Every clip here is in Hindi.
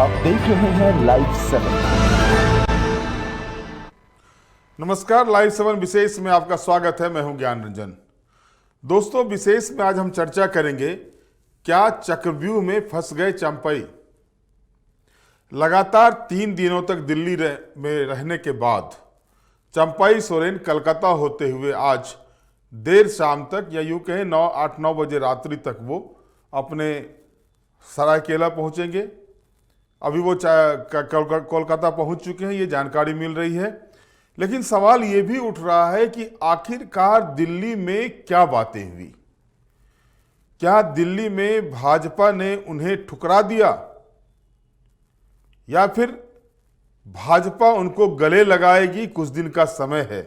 आप देख रहे हैं लाइव 7। नमस्कार, लाइव 7 विशेष में आपका स्वागत है। मैं हूं ज्ञान रंजन। दोस्तों, विशेष में आज हम चर्चा करेंगे, क्या चक्रव्यूह में फंस गए चंपई। लगातार 3 दिनों तक दिल्ली में रहने के बाद चंपई सोरेन कलकत्ता होते हुए आज देर शाम तक, या यूं कहें 8-9 बजे रात्रि तक वो अपने सरायकेला पहुंचेंगे। अभी वो कोलकाता पहुंच चुके हैं, ये जानकारी मिल रही है। लेकिन सवाल ये भी उठ रहा है कि आखिरकार दिल्ली में क्या बातें हुई। क्या दिल्ली में भाजपा ने उन्हें ठुकरा दिया, या फिर भाजपा उनको गले लगाएगी, कुछ दिन का समय है,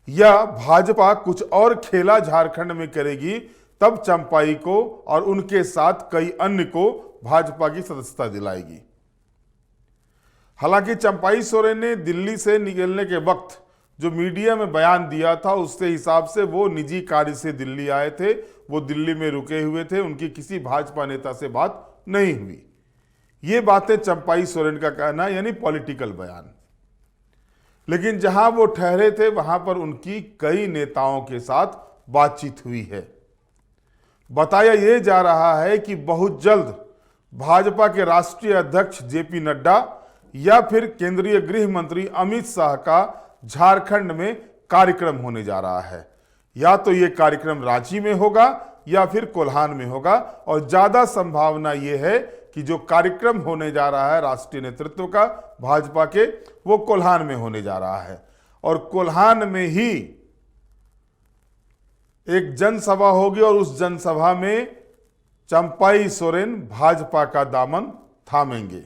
या भाजपा कुछ और खेला झारखंड में करेगी, तब चंपाई को और उनके साथ कई अन्य को भाजपा की सदस्यता दिलाएगी। हालांकि चंपाई सोरेन ने दिल्ली से निकलने के वक्त जो मीडिया में बयान दिया था, उसके हिसाब से वो निजी कार्य से दिल्ली आए थे, वो दिल्ली में रुके हुए थे, उनकी किसी भाजपा नेता से बात नहीं हुई। ये बातें चंपाई सोरेन का कहना, यानी पॉलिटिकल बयान। लेकिन जहां वो ठहरे थे वहां पर उनकी कई नेताओं के साथ बातचीत हुई है। बताया ये जा रहा है कि बहुत जल्द भाजपा के राष्ट्रीय अध्यक्ष जेपी नड्डा या फिर केंद्रीय गृह मंत्री अमित शाह का झारखंड में कार्यक्रम होने जा रहा है। या तो ये कार्यक्रम रांची में होगा या फिर कोल्हान में होगा, और ज्यादा संभावना ये है कि जो कार्यक्रम होने जा रहा है राष्ट्रीय नेतृत्व का भाजपा के, वो कोल्हान में होने जा रहा है। और कोल्हान में ही एक जनसभा होगी और उस जनसभा में चंपाई सोरेन भाजपा का दामन थामेंगे।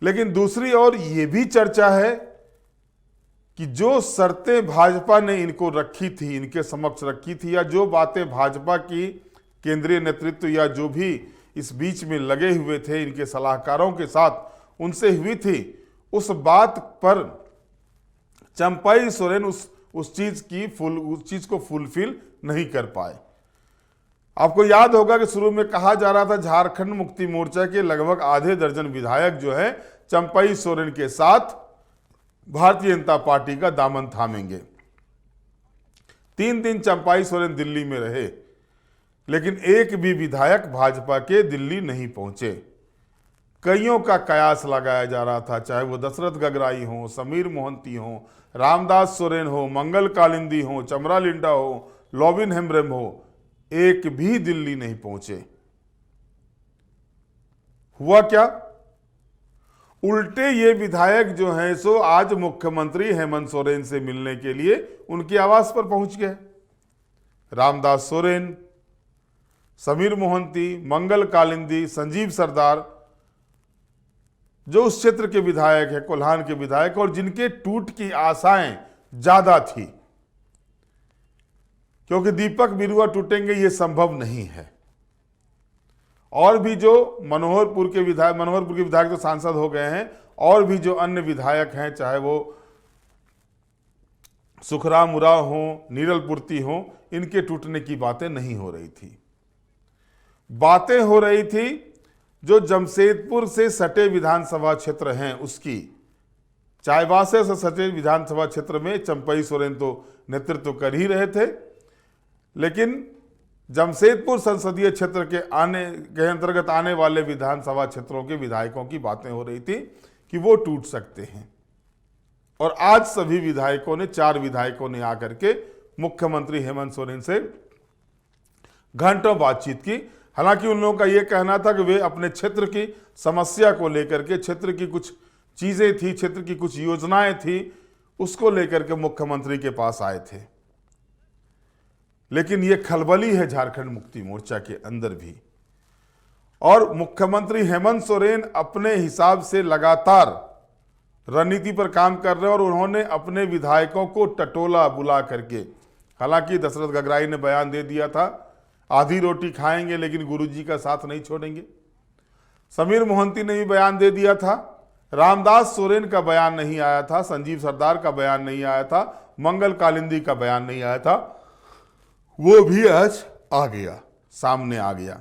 लेकिन दूसरी ओर यह भी चर्चा है कि जो शर्तें भाजपा ने इनको रखी थी, इनके समक्ष रखी थी, या जो बातें भाजपा की केंद्रीय नेतृत्व या जो भी इस बीच में लगे हुए थे इनके सलाहकारों के साथ उनसे हुई थी, उस बात पर चंपाई सोरेन उस चीज को फुलफिल नहीं कर पाए। आपको याद होगा कि शुरू में कहा जा रहा था झारखंड मुक्ति मोर्चा के लगभग आधे दर्जन विधायक जो है चंपाई सोरेन के साथ भारतीय जनता पार्टी का दामन थामेंगे। 3 दिन चंपाई सोरेन दिल्ली में रहे, लेकिन एक भी विधायक भाजपा के दिल्ली नहीं पहुंचे। कईयों का कयास लगाया जा रहा था, चाहे वो दशरथ गगराई हो, समीर मोहंती हो, रामदास सोरेन हो, मंगल कालिंदी हो, चमरा लिंडा हो, लॉबिन हेम्ब्रेम हो, एक भी दिल्ली नहीं पहुंचे। हुआ क्या? उल्टे ये विधायक जो हैं सो आज मुख्यमंत्री हेमंत सोरेन से मिलने के लिए उनके आवास पर पहुंच गए। रामदास सोरेन, समीर मोहंती, मंगल कालिंदी, संजीव सरदार, जो उस क्षेत्र के विधायक है, कोल्हान के विधायक, और जिनके टूट की आशाएं ज्यादा थी, क्योंकि दीपक बिरुआ टूटेंगे ये संभव नहीं है। और भी जो मनोहरपुर के विधायक तो सांसद हो गए हैं, और भी जो अन्य विधायक हैं, चाहे वो सुखराम उरांव हो, नीरल पूर्ति हो, इनके टूटने की बातें नहीं हो रही थी। बातें हो रही थी जो जमशेदपुर से सटे विधानसभा क्षेत्र हैं उसकी। चाईबासा से सटे विधानसभा क्षेत्र में चंपाई सोरेन तो नेतृत्व कर ही रहे थे, लेकिन जमशेदपुर संसदीय क्षेत्र के अंतर्गत आने वाले विधानसभा क्षेत्रों के विधायकों की बातें हो रही थी कि वो टूट सकते हैं। और आज सभी विधायकों ने, 4 विधायकों ने आकर के मुख्यमंत्री हेमंत सोरेन से घंटों बातचीत की। हालांकि उन लोगों का यह कहना था कि वे अपने क्षेत्र की समस्या को लेकर के, क्षेत्र की कुछ चीजें थी, क्षेत्र की कुछ योजनाएं थी, उसको लेकर के मुख्यमंत्री के पास आए थे। लेकिन यह खलबली है झारखंड मुक्ति मोर्चा के अंदर भी। और मुख्यमंत्री हेमंत सोरेन अपने हिसाब से लगातार रणनीति पर काम कर रहे हैं, और उन्होंने अपने विधायकों को टटोला बुला करके, हालांकि दशरथ गगराई ने बयान दे दिया था आधी रोटी खाएंगे लेकिन गुरुजी का साथ नहीं छोड़ेंगे। समीर मोहंती ने भी बयान दे दिया था, रामदास सोरेन का बयान नहीं आया था, संजीव सरदार का बयान नहीं आया था, मंगल कालिंदी का बयान नहीं आया था, वो भी आज आ गया, सामने आ गया।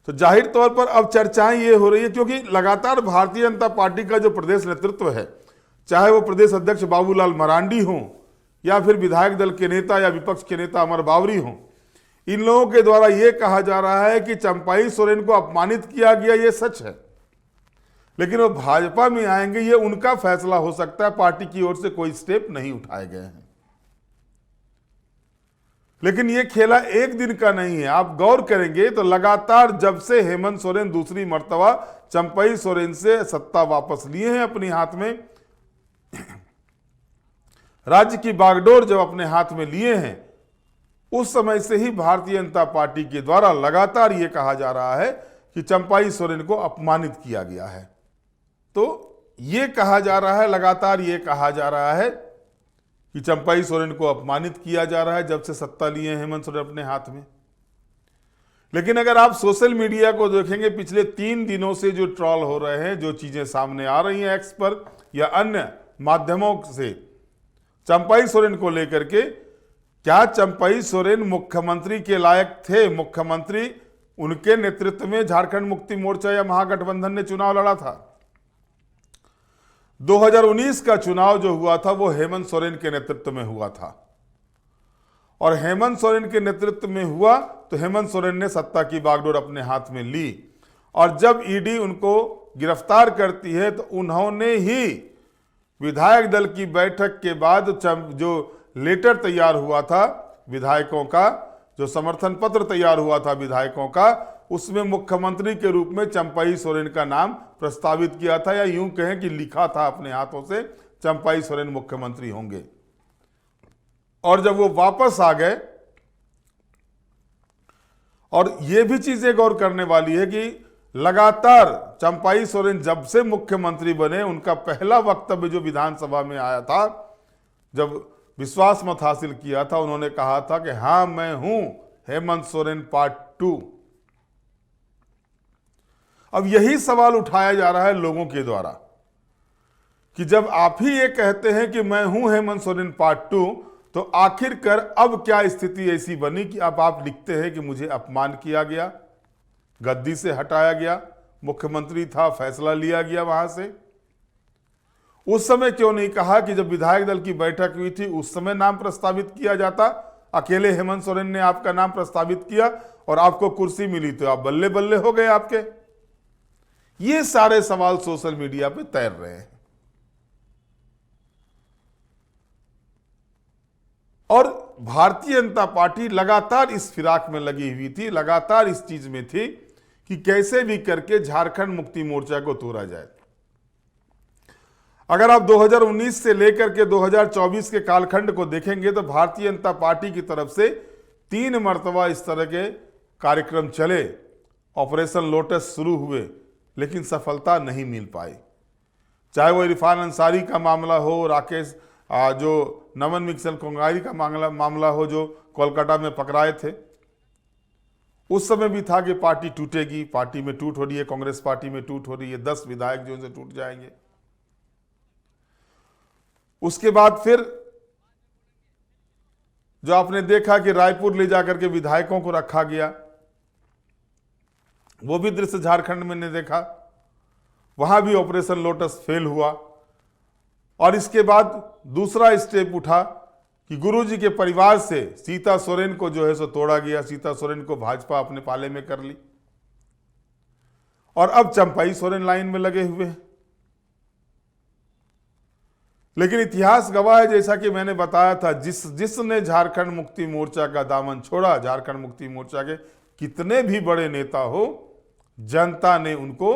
तो जाहिर तौर पर अब चर्चाएं ये हो रही है, क्योंकि लगातार भारतीय जनता पार्टी का जो प्रदेश नेतृत्व है, चाहे वो प्रदेश अध्यक्ष बाबूलाल मरांडी हों या फिर विधायक दल के नेता या विपक्ष के नेता अमर बावरी हों, इन लोगों के द्वारा यह कहा जा रहा है कि चंपाई सोरेन को अपमानित किया गया, ये सच है। लेकिन वो भाजपा में आएंगे, ये उनका फैसला हो सकता है, पार्टी की ओर से कोई स्टेप नहीं उठाए गए हैं। लेकिन ये खेला एक दिन का नहीं है। आप गौर करेंगे तो लगातार जब से हेमंत सोरेन दूसरी मर्तबा चंपाई सोरेन से सत्ता वापस लिए हैं अपने हाथ में, राज्य की बागडोर जब अपने हाथ में लिए हैं, उस समय से ही भारतीय जनता पार्टी के द्वारा लगातार यह कहा जा रहा है कि चंपाई सोरेन को अपमानित किया गया है। तो यह कहा जा रहा है, लगातार यह कहा जा रहा है कि चंपाई सोरेन को अपमानित किया जा रहा है जब से सत्ता लिए हेमंत सोरेन अपने हाथ में। लेकिन अगर आप सोशल मीडिया को देखेंगे, पिछले 3 दिनों से जो ट्रॉल हो रहे हैं, जो चीजें सामने आ रही हैं एक्स पर या अन्य माध्यमों से चंपाई सोरेन को लेकर के, क्या चंपाई सोरेन मुख्यमंत्री के लायक थे? मुख्यमंत्री उनके नेतृत्व में झारखंड मुक्ति मोर्चा या महागठबंधन ने चुनाव लड़ा था। 2019 का चुनाव जो हुआ था वो हेमंत सोरेन के नेतृत्व में हुआ था, और हेमंत सोरेन के नेतृत्व में हुआ तो हेमंत सोरेन ने सत्ता की बागडोर अपने हाथ में ली, और जब ईडी उनको गिरफ्तार करती है तो उन्होंने ही विधायक दल की बैठक के बाद जो लेटर तैयार हुआ था विधायकों का, जो समर्थन पत्र तैयार हुआ था विधायकों का, उसमें मुख्यमंत्री के रूप में चंपाई सोरेन का नाम प्रस्तावित किया था, या यूं कहें कि लिखा था अपने हाथों से चंपाई सोरेन मुख्यमंत्री होंगे। और जब वो वापस आ गए, और ये भी चीजें गौर करने वाली है कि लगातार चंपाई सोरेन जब से मुख्यमंत्री बने, उनका पहला वक्तव्य जो विधानसभा में आया था, जब विश्वास मत हासिल किया था, उन्होंने कहा था कि हां मैं हूं हेमंत सोरेन पार्ट 2। अब यही सवाल उठाया जा रहा है लोगों के द्वारा कि जब आप ही ये कहते हैं कि मैं हूं हेमंत सोरेन पार्ट 2, तो आखिरकार अब क्या स्थिति ऐसी बनी कि अब आप लिखते हैं कि मुझे अपमान किया गया, गद्दी से हटाया गया, मुख्यमंत्री था फैसला लिया गया वहां से। उस समय क्यों नहीं कहा कि जब विधायक दल की बैठक हुई थी उस समय नाम प्रस्तावित किया जाता? अकेले हेमंत सोरेन ने आपका नाम प्रस्तावित किया और आपको कुर्सी मिली तो आप बल्ले बल्ले हो गए आपके। ये सारे सवाल सोशल मीडिया पे तैर रहे हैं, और भारतीय जनता पार्टी लगातार इस फिराक में लगी हुई थी, लगातार इस चीज में थी कि कैसे भी करके झारखंड मुक्ति मोर्चा को तोड़ा जाए। अगर आप 2019 से लेकर के 2024 के कालखंड को देखेंगे तो भारतीय जनता पार्टी की तरफ से 3 मर्तबा इस तरह के कार्यक्रम चले, ऑपरेशन लोटस शुरू हुए, लेकिन सफलता नहीं मिल पाई। चाहे वो इरफान अंसारी का मामला हो, राकेश जो नमन मिक्सल कोंगारी का मामला हो जो कोलकाता में पकड़ाए थे, उस समय भी था कि पार्टी टूटेगी, पार्टी में टूट हो रही है, कांग्रेस पार्टी में टूट हो रही है, 10 विधायक जो उनसे टूट जाएंगे। उसके बाद फिर जो आपने देखा कि रायपुर ले जाकर के विधायकों को रखा गया, वो भी दृश्य झारखंड में ने देखा, वहां भी ऑपरेशन लोटस फेल हुआ। और इसके बाद दूसरा स्टेप उठा कि गुरुजी के परिवार से सीता सोरेन को जो है सो तोड़ा गया, सीता सोरेन को भाजपा अपने पाले में कर ली, और अब चंपाई सोरेन लाइन में लगे हुए हैं। लेकिन इतिहास गवाह है, जैसा कि मैंने बताया था, जिसने झारखंड मुक्ति मोर्चा का दामन छोड़ा, झारखंड मुक्ति मोर्चा के कितने भी बड़े नेता हो, जनता ने उनको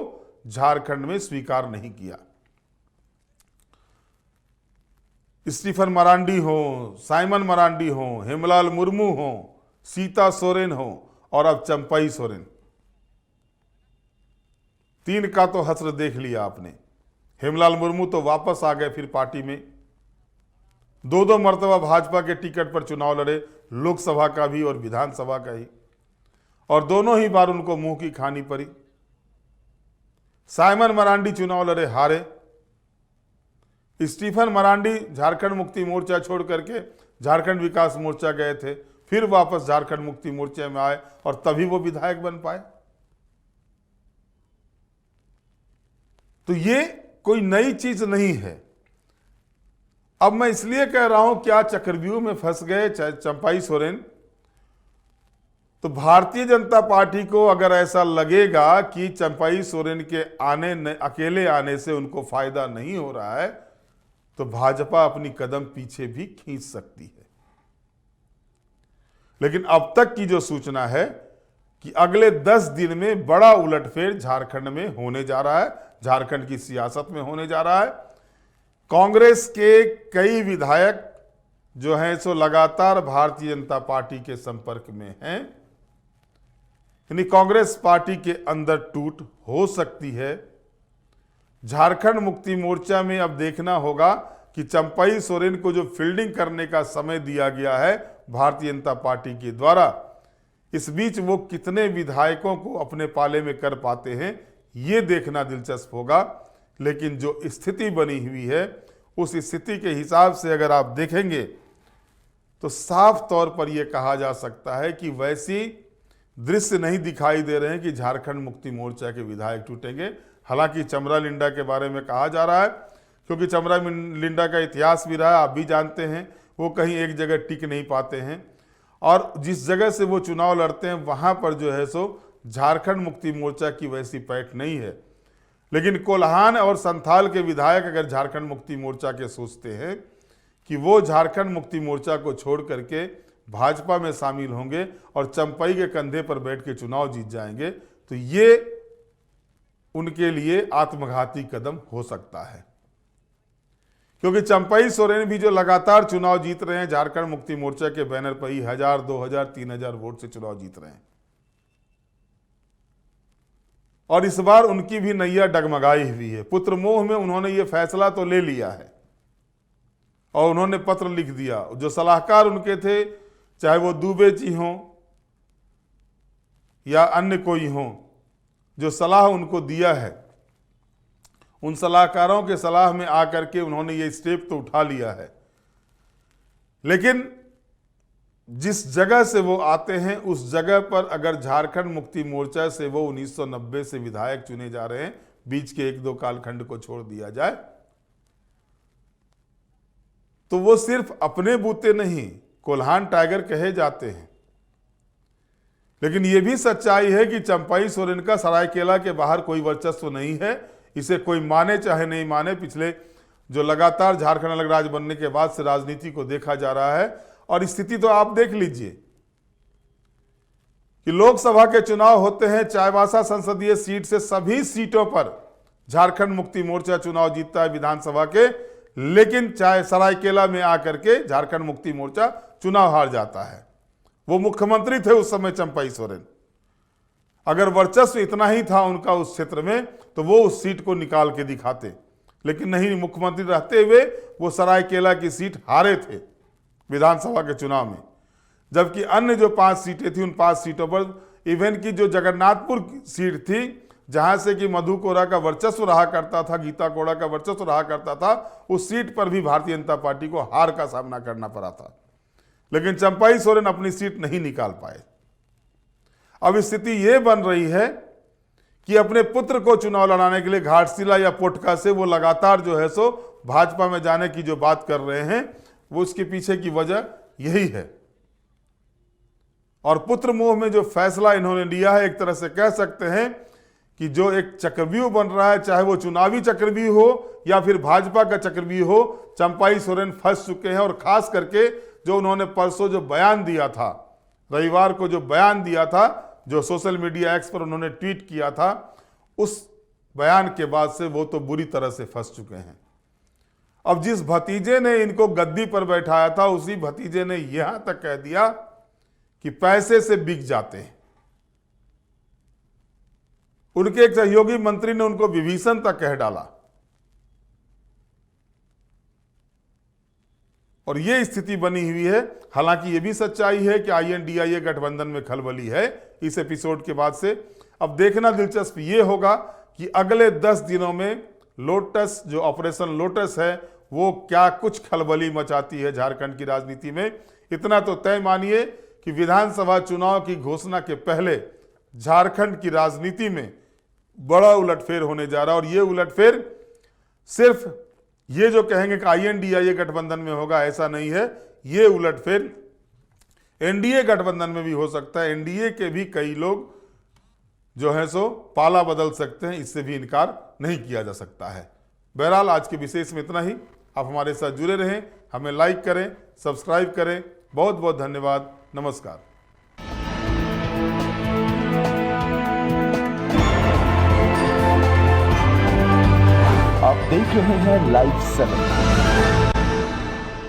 झारखंड में स्वीकार नहीं किया। स्टीफन मरांडी हो, साइमन मरांडी हो, हेमलाल मुर्मू हो, सीता सोरेन हो, और अब चंपाई सोरेन, 3 का तो हस्र देख लिया आपने। हेमलाल मुर्मू तो वापस आ गए फिर पार्टी में, 2 मर्तबा भाजपा के टिकट पर चुनाव लड़े, लोकसभा का भी और विधानसभा का ही, और दोनों ही बार उनको मुंह की खानी पड़ी। साइमन मरांडी चुनाव लड़े, हारे। स्टीफन मरांडी झारखंड मुक्ति मोर्चा छोड़ करके झारखंड विकास मोर्चा गए थे, फिर वापस झारखंड मुक्ति मोर्चा में आए और तभी वो विधायक बन पाए। तो ये कोई नई चीज नहीं है। अब मैं इसलिए कह रहा हूं क्या चक्रव्यूह में फंस गए चंपाई सोरेन, तो भारतीय जनता पार्टी को अगर ऐसा लगेगा कि चंपाई सोरेन के अकेले आने से उनको फायदा नहीं हो रहा है, तो भाजपा अपनी कदम पीछे भी खींच सकती है। लेकिन अब तक की जो सूचना है कि अगले 10 दिन में बड़ा उलटफेर झारखंड में होने जा रहा है, झारखंड की सियासत में होने जा रहा है। कांग्रेस के कई विधायक जो हैं सो लगातार भारतीय जनता पार्टी के संपर्क में हैं, यानी कांग्रेस पार्टी के अंदर टूट हो सकती है। झारखंड मुक्ति मोर्चा में अब देखना होगा कि चंपाई सोरेन को जो फील्डिंग करने का समय दिया गया है भारतीय जनता पार्टी के द्वारा, इस बीच वो कितने विधायकों को अपने पाले में कर पाते हैं, ये देखना दिलचस्प होगा। लेकिन जो स्थिति बनी हुई है उस स्थिति के हिसाब से अगर आप देखेंगे तो साफ तौर पर यह कहा जा सकता है कि वैसी दृश्य नहीं दिखाई दे रहे हैं कि झारखंड मुक्ति मोर्चा के विधायक टूटेंगे। हालांकि चमरा लिंडा के बारे में कहा जा रहा है, क्योंकि चमरा लिंडा का इतिहास भी रहा है, आप भी जानते हैं, वो कहीं एक जगह टिक नहीं पाते हैं और जिस जगह से वो चुनाव लड़ते हैं वहां पर जो है सो झारखंड मुक्ति मोर्चा की वैसी पैठ नहीं है। लेकिन कोल्हान और संथाल के विधायक अगर झारखंड मुक्ति मोर्चा के सोचते हैं कि वो झारखंड मुक्ति मोर्चा को छोड़ करके भाजपा में शामिल होंगे और चंपाई के कंधे पर बैठ के चुनाव जीत जाएंगे, तो ये उनके लिए आत्मघाती कदम हो सकता है। क्योंकि चंपाई सोरेन भी जो लगातार चुनाव जीत रहे हैं झारखंड मुक्ति मोर्चा के बैनर पर ही 1000, 2000, 3000 वोट से चुनाव जीत रहे हैं और इस बार उनकी भी नैया डगमगाई हुई है। पुत्र मोह में उन्होंने ये फैसला तो ले लिया है और उन्होंने पत्र लिख दिया। जो सलाहकार उनके थे, चाहे वो दुबे जी हों या अन्य कोई हों, जो सलाह उनको दिया है, उन सलाहकारों के सलाह में आकर के उन्होंने ये स्टेप तो उठा लिया है। लेकिन जिस जगह से वो आते हैं उस जगह पर अगर झारखंड मुक्ति मोर्चा से वो 1990 से विधायक चुने जा रहे हैं, बीच के 1-2 कालखंड को छोड़ दिया जाए, तो वो सिर्फ अपने बूते नहीं कोल्हान टाइगर कहे जाते हैं। लेकिन यह भी सच्चाई है कि चंपाई सोरेन का सरायकेला के बाहर कोई वर्चस्व नहीं है। इसे कोई माने चाहे नहीं माने, पिछले जो लगातार झारखंड अलग राज्य बनने के बाद से राजनीति को देखा जा रहा है और स्थिति तो आप देख लीजिए कि लोकसभा के चुनाव होते हैं, चाईबासा संसदीय सीट से सभी सीटों पर झारखंड मुक्ति मोर्चा चुनाव जीतता है विधानसभा के, लेकिन चाहे सरायकेला में आकर के झारखंड मुक्ति मोर्चा चुनाव हार जाता है। वो मुख्यमंत्री थे उस समय चंपाई सोरेन, अगर वर्चस्व इतना ही था उनका उस क्षेत्र में तो वो उस सीट को निकाल के दिखाते, लेकिन नहीं, मुख्यमंत्री रहते हुए वो सरायकेला की सीट हारे थे विधानसभा के चुनाव में। जबकि अन्य जो 5 सीटें थी, उन 5 सीटों पर इवन की जो जगन्नाथपुर सीट थी, जहां से कि मधु कोड़ा का वर्चस्व रहा करता था, गीता कोड़ा का वर्चस्व रहा करता था, उस सीट पर भी भारतीय जनता पार्टी को हार का सामना करना पड़ा था। लेकिन चंपाई सोरेन अपनी सीट नहीं निकाल पाए। अब स्थिति यह बन रही है कि अपने पुत्र को चुनाव लड़ाने के लिए घाटशिला या पोटका से वो लगातार जो है सो भाजपा में जाने की जो बात कर रहे हैं, वो उसके पीछे की वजह यही है। और पुत्र मोह में जो फैसला इन्होंने लिया है, एक तरह से कह सकते हैं कि जो एक चक्रव्यूह बन रहा है, चाहे वो चुनावी चक्रव्यूह हो या फिर भाजपा का चक्रव्यूह हो, चंपाई सोरेन फंस चुके हैं। और खास करके जो उन्होंने परसों जो बयान दिया था, रविवार को जो बयान दिया था, जो सोशल मीडिया एक्स पर उन्होंने ट्वीट किया था, उस बयान के बाद से वो तो बुरी तरह से फंस चुके हैं। अब जिस भतीजे ने इनको गद्दी पर बैठाया था, उसी भतीजे ने यहां तक कह दिया कि पैसे से बिक जाते हैं। उनके एक सहयोगी मंत्री ने उनको विभीषण तक कह डाला। और यह स्थिति बनी हुई है। हालांकि यह भी सच्चाई है कि INDIA गठबंधन में खलबली है इस एपिसोड के बाद से। अब देखना दिलचस्प यह होगा कि अगले 10 दिनों में लोटस, जो ऑपरेशन लोटस है, वो क्या कुछ खलबली मचाती है झारखंड की राजनीति में। इतना तो तय मानिए कि विधानसभा चुनाव की घोषणा के पहले झारखंड की राजनीति में बड़ा उलटफेर होने जा रहा है। और ये उलटफेर सिर्फ ये जो कहेंगे कि INDIA गठबंधन में होगा, ऐसा नहीं है। ये उलटफेर NDA गठबंधन में भी हो सकता है। NDA के भी कई लोग जो है सो पाला बदल सकते हैं, इससे भी इनकार नहीं किया जा सकता है। बहरहाल आज के विशेष में इतना ही। आप हमारे साथ जुड़े रहें, हमें लाइक करें, सब्सक्राइब करें। बहुत बहुत धन्यवाद। नमस्कार। आप देख रहे हैं लाइव 7।